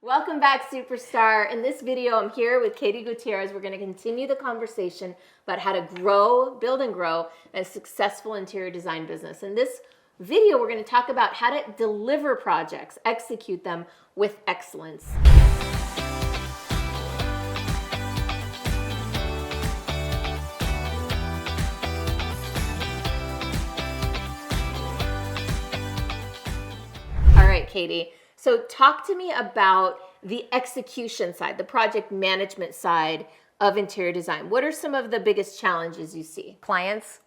Welcome back, Superstar. In this video, I'm here with Katie Gutierrez. We're going to continue the conversation about how to build and grow a successful interior design business. In this video, we're going to talk about how to deliver projects, execute them with excellence. All right, Katie. So talk to me about the execution side, the project management side of interior design. What are some of the biggest challenges you see? Clients.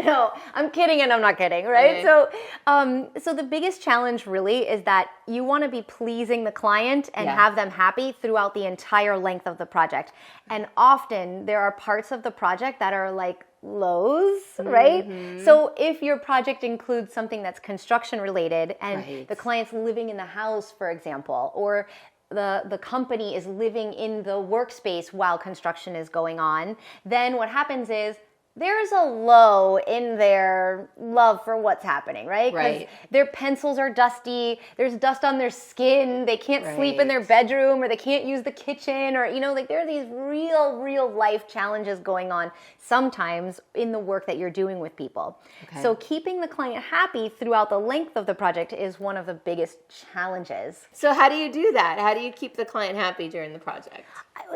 No, I'm kidding and I'm not kidding, right? Okay. So the biggest challenge really is that you want to be pleasing the client and have them happy throughout the entire length of the project. And often there are parts of the project that are like lows, right? So if your project includes something that's construction related and the client's living in the house, for example, or the company is living in the workspace while construction is going on, then what happens is there's a low in their love for what's happening, right? Because their pencils are dusty, there's dust on their skin, they can't sleep in their bedroom, or they can't use the kitchen, or, like there are these real life challenges going on sometimes in the work that you're doing with people. So keeping the client happy throughout the length of the project is one of the biggest challenges. So how do you do that? How do you keep the client happy during the project?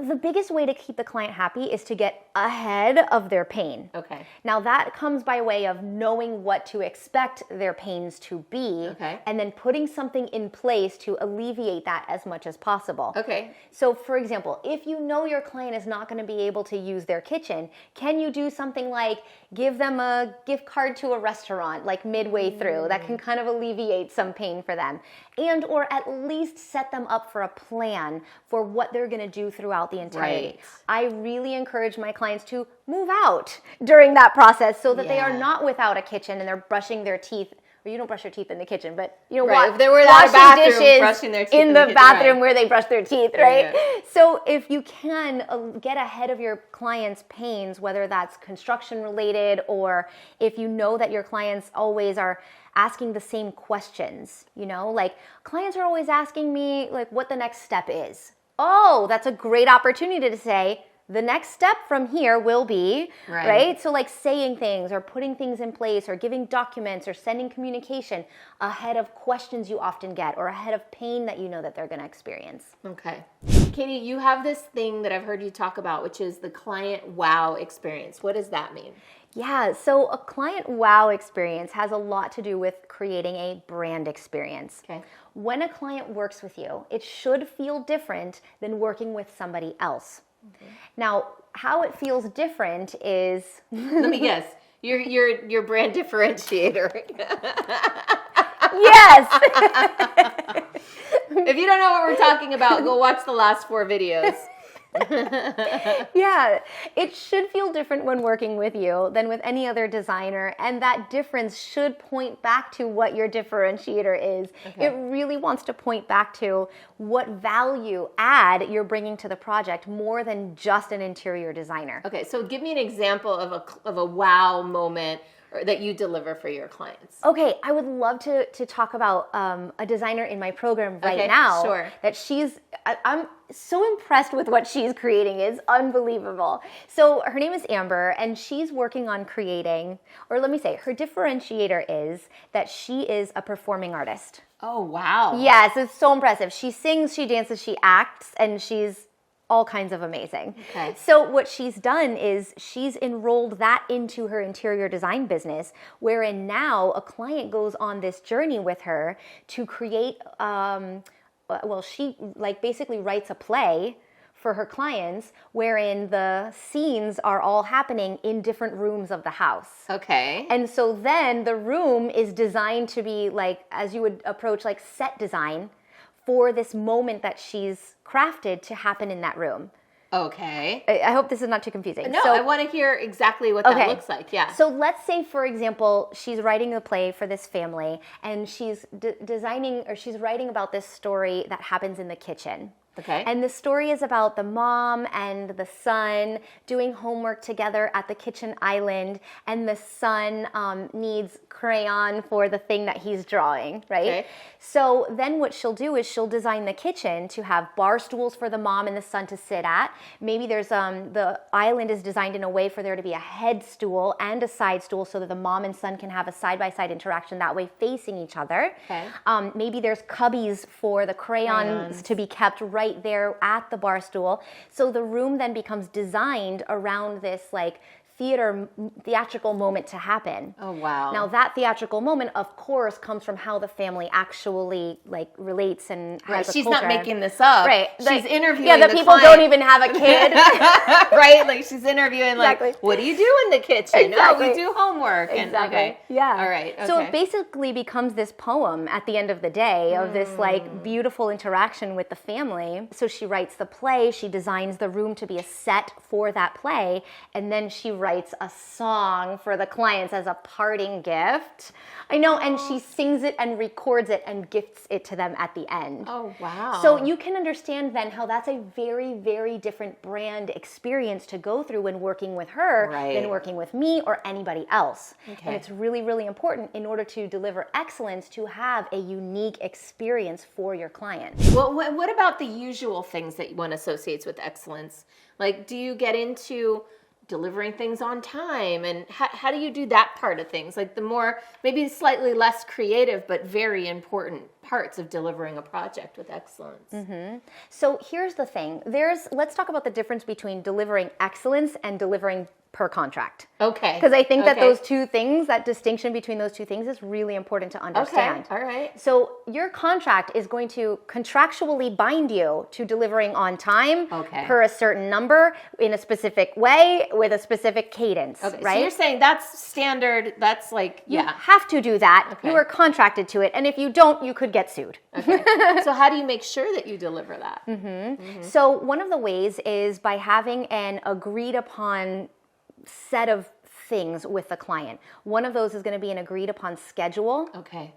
The biggest way to keep the client happy is to get ahead of their pain. Okay. Now that comes by way of knowing what to expect their pains to be, and then putting something in place to alleviate that as much as possible. Okay. So for example, if you know your client is not going to be able to use their kitchen, can you do something like give them a gift card to a restaurant like midway through? That can kind of alleviate some pain for them. And or at least set them up for a plan for what they're going to do throughout the entirety. I really encourage my clients to move out during that process so that they are not without a kitchen and they're brushing their teeth. Or you don't brush your teeth in the kitchen, but if they were at a bathroom, brushing their teeth in the bathroom where they brush their teeth, right? So if you can get ahead of your clients' pains, whether that's construction related or if you know that your clients always are asking the same questions, like clients are always asking me like what the next step is. Oh, that's a great opportunity to say, the next step from here will be, right? So like saying things or putting things in place or giving documents or sending communication ahead of questions you often get or ahead of pain that you know that they're going to experience. Okay. Katie, you have this thing that I've heard you talk about, which is the client wow experience. What does that mean? Yeah, so a client wow experience has a lot to do with creating a brand experience. Okay. When a client works with you, it should feel different than working with somebody else. Now, how it feels different is... Let me guess. Your brand differentiator. Yes! If you don't know what we're talking about, go watch the last 4 videos. Yeah, it should feel different when working with you than with any other designer, and that difference should point back to what your differentiator is. It really wants to point back to what value add you're bringing to the project more than just an interior designer. Okay, so give me an example of a wow moment that you deliver for your clients. Okay, I would love to talk about a designer in my program right now. Sure. That I'm so impressed with what she's creating. It's unbelievable. So her name is Amber, and she's working on creating, or let me say, her differentiator is that she is a performing artist. Oh, wow. Yes, it's so impressive. She sings, she dances, she acts, and she's all kinds of amazing. Okay. So what she's done is she's enrolled that into her interior design business, wherein now a client goes on this journey with her to create, she basically writes a play for her clients wherein the scenes are all happening in different rooms of the house. Okay. And so then the room is designed to be like, as you would approach like set design, for this moment that she's crafted to happen in that room. Okay. I hope this is not too confusing. No, I want to hear exactly what that looks like. Yeah. So let's say, for example, she's writing a play for this family, and she's designing, or she's writing about this story that happens in the kitchen. Okay. And the story is about the mom and the son doing homework together at the kitchen island, and the son needs crayon for the thing that he's drawing, right? Okay. So then what she'll do is she'll design the kitchen to have bar stools for the mom and the son to sit at. Maybe there's the island is designed in a way for there to be a head stool and a side stool so that the mom and son can have a side-by-side interaction that way facing each other. Okay. Maybe there's cubbies for the crayons to be kept right there at the bar stool. So the room then becomes designed around this like theatrical moment to happen. Oh, wow. Now that theatrical moment, of course, comes from how the family actually like relates and has a She's culture. not making this up. Right. She's interviewing the people client. don't even have a kid. Right? Like she's interviewing Exactly. like, what do you do in the kitchen? Exactly. Oh, we do homework. Exactly. And, okay. Yeah. All right. Okay. So it basically becomes this poem at the end of the day of this like beautiful interaction with the family. So she writes the play, she designs the room to be a set for that play, and then she writes a song for the clients as a parting gift. I know, and she sings it and records it and gifts it to them at the end. Oh, wow. So you can understand then how that's a very, very different brand experience to go through when working with her than working with me or anybody else. Okay. And it's really, really important in order to deliver excellence to have a unique experience for your client. Well, what about the usual things that one associates with excellence? Like, do you get into delivering things on time, and how do you do that part of things, like the more maybe slightly less creative but very important parts of delivering a project with excellence? So here's the thing, let's talk about the difference between delivering excellence and delivering per contract. Okay. Because I think that those two things, that distinction between those two things is really important to understand. Okay. All right. So your contract is going to contractually bind you to delivering on time per a certain number in a specific way with a specific cadence, right? So you're saying that's standard, that's like, you have to do that. You are contracted to it. And if you don't, you could get sued. Okay. So how do you make sure that you deliver that? So one of the ways is by having an agreed upon set of things with the client. One of those is going to be an agreed upon schedule. Okay.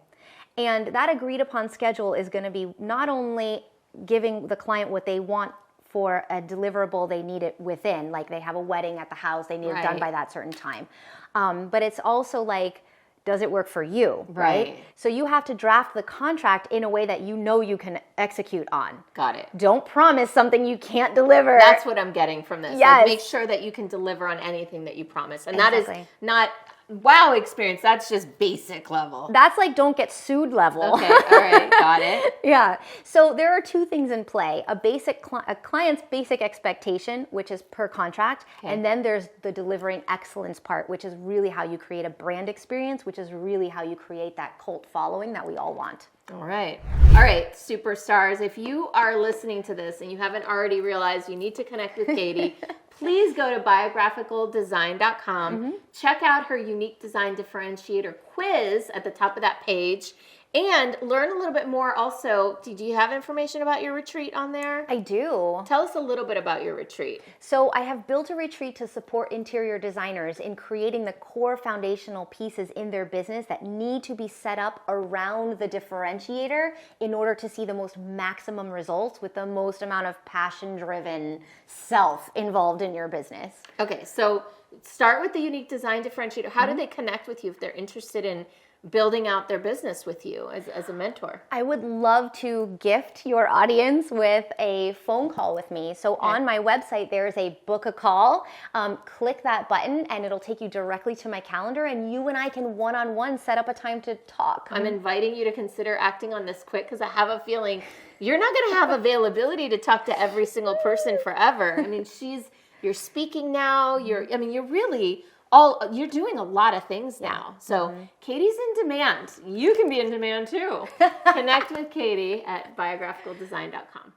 And that agreed upon schedule is going to be not only giving the client what they want for a deliverable they need it within, like they have a wedding at the house, they need it done by that certain time. But it's also like, does it work for you, right? So you have to draft the contract in a way that you know you can execute on. Got it. Don't promise something you can't deliver. That's what I'm getting from this. Yes. Like, make sure that you can deliver on anything that you promise. And that is not wow experience. That's just basic level. That's like don't get sued level. Okay, all right, got it. Yeah. So there are two things in play. A client's basic expectation, which is per contract, and then there's the delivering excellence part, which is really how you create a brand experience, which is really how you create that cult following that we all want. All right, superstars, if you are listening to this and you haven't already realized you need to connect with Katie, please go to biographical.design.com, check out her unique design differentiator quiz at the top of that page, and learn a little bit more. Also, do you have information about your retreat on there? I do. Tell us a little bit about your retreat. So I have built a retreat to support interior designers in creating the core foundational pieces in their business that need to be set up around the differentiator in order to see the most maximum results with the most amount of passion-driven self involved in your business. Okay, so start with the unique design differentiator. How do they connect with you if they're interested in building out their business with you as a mentor? I would love to gift your audience with a phone call with me. So on my website, there's a book a call. Click that button and it'll take you directly to my calendar, and you and I can one-on-one set up a time to talk. I'm inviting you to consider acting on this quick, because I have a feeling you're not going to have availability to talk to every single person forever. I mean, you're speaking now. You're doing a lot of things now. So Katie's in demand. You can be in demand too. Connect with Katie at biographicaldesign.com.